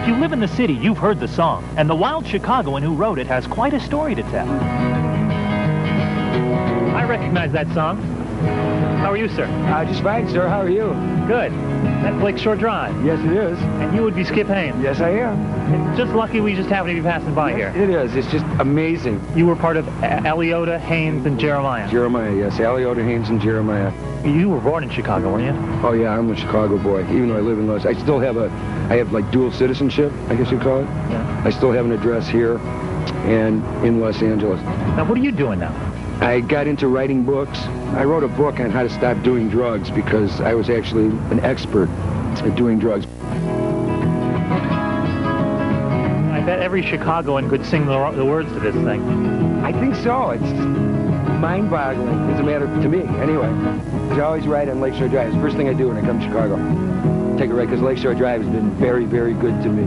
If you live in the city, you've heard the song, and the wild Chicagoan who wrote it has quite a story to tell. I recognize that song. How are you, sir? Just fine, sir. How are you? Good. That's Lakeshore Drive. Yes, it is. And you would be Skip Haynes. Yes, I am. It's just lucky we just happen to be passing by here. It is. It's just amazing. You were part of Eliota, Haynes, and Jeremiah. Jeremiah, yes. Eliota, Haynes, and Jeremiah. You were born in Chicago, weren't you? Oh, yeah. I'm a Chicago boy. Even though I live in Los Angeles, I still have I have like dual citizenship, I guess you'd call it. Yeah. I still have an address here and in Los Angeles. Now, what are you doing now? I got into writing books. I wrote a book on how to stop doing drugs because I was actually an expert at doing drugs. I bet every Chicagoan could sing the words to this thing. I think so. It's mind-boggling, as a matter to me, anyway. I always ride on Lakeshore Drive. It's the first thing I do when I come to Chicago. Take a ride, because Lakeshore Drive has been very, very good to me.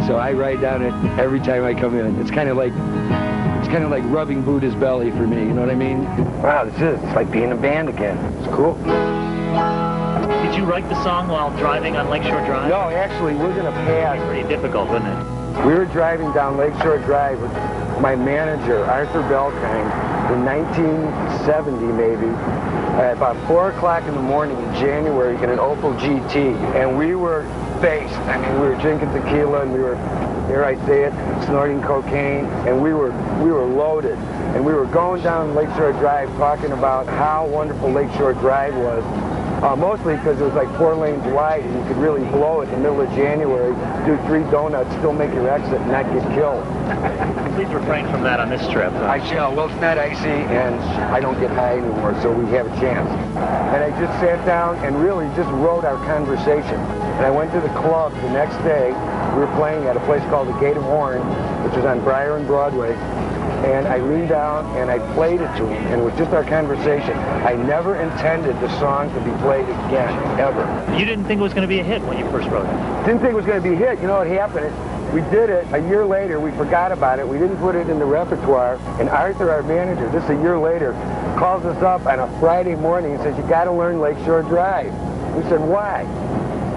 So I ride down it every time I come in. It's kind of like rubbing Buddha's belly for me, you know what I mean? Wow, it's like being in a band again. It's cool. Did you write the song while driving on Lakeshore Drive? No, actually, we're going to pass. It's pretty difficult, wasn't it? We were driving down Lakeshore Drive with my manager, Arthur Belkind, in 1970 maybe, at about 4 o'clock in the morning in January in an Opel GT, and we were faced. I mean, we were drinking tequila, and we were, here I say it, snorting cocaine, and we were loaded. And we were going down Lakeshore Drive talking about how wonderful Lakeshore Drive was. Mostly because it was like 4 lanes wide and you could really blow it in the middle of January, do 3 donuts, still make your exit and not get killed. Please refrain from that on this trip. I shall. Well, it's not icy and I don't get high anymore, so we have a chance. And I just sat down and really just wrote our conversation. And I went to the club the next day. We were playing at a place called the Gate of Horn, which is on Briar and Broadway. And I leaned down and I played it to him, and it was just our conversation. I never intended the song to be played again, ever. You didn't think it was going to be a hit when you first wrote it? Didn't think it was going to be a hit. You know what happened? We did it a year later. We forgot about it. We didn't put it in the repertoire. And Arthur, our manager, just a year later, calls us up on a Friday morning and says, "You got to learn Lakeshore Drive." We said, "Why?"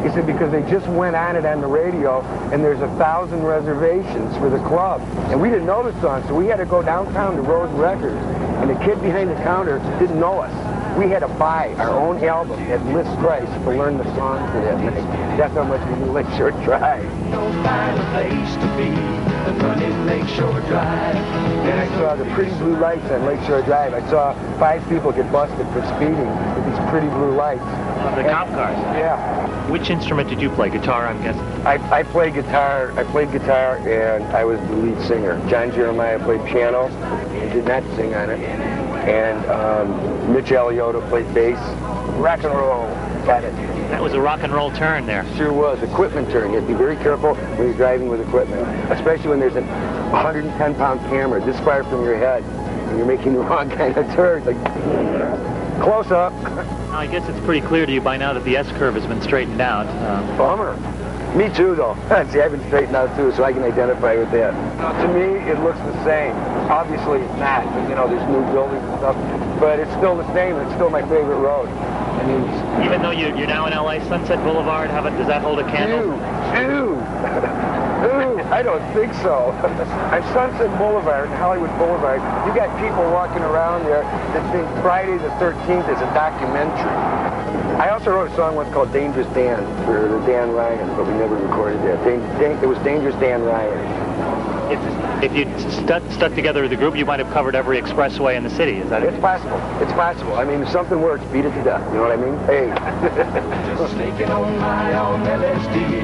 He said, "Because they just went on it on the radio, and there's 1,000 reservations for the club." And we didn't know the song, so we had to go downtown to Rose Records. And the kid behind the counter didn't know us. We had to buy our own album at list price to learn the song for that night. That's how much we knew Lakeshore Drive. No finer place to be than running Lakeshore Drive. And I saw the pretty blue lights on Lakeshore Drive. I saw 5 people get busted for speeding with these pretty blue lights. The cop cars? Yeah. Which instrument did you play? Guitar, I'm guessing? I played guitar. I played guitar, and I was the lead singer. John Jeremiah played piano. He did not sing on it. And Mitch Eliota played bass. Rock and roll. Got it. That was a rock and roll turn there. Sure was. Equipment turn. You have to be very careful when you're driving with equipment, especially when there's a 110-pound camera this far from your head, and you're making the wrong kind of turn. Like, close up. Now, I guess it's pretty clear to you by now that the S-curve has been straightened out. Bummer. Me too, though. See, I've been straightened out too, so I can identify with that. To me, it looks the same. Obviously, it's not. You know, there's new buildings and stuff, but it's still the same. It's still my favorite road. I mean, even though you're now in LA, Sunset Boulevard, does that hold a candle? Ew. I don't think so. On Sunset Boulevard, Hollywood Boulevard, you got people walking around there that think Friday the 13th is a documentary. I also wrote a song once called Dangerous Dan for the Dan Ryan, but we never recorded that. It was Dangerous Dan Ryan. If you stuck together as a group, you might have covered every expressway in the city. Is that it? It's possible. It's possible. I mean, if something works, beat it to death. You know what I mean? Hey. Just sneaking on my own LSD.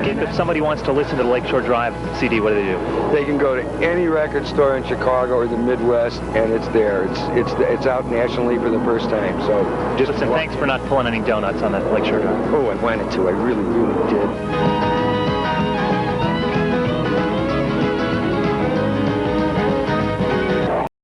Skip, if somebody wants to listen to the Lakeshore Drive CD, what do they do? They can go to any record store in Chicago or the Midwest, and it's there. It's out nationally for the first time. So just listen. Thanks for not pulling any donuts on that Lakeshore Drive. Oh, I wanted to. I really, really did.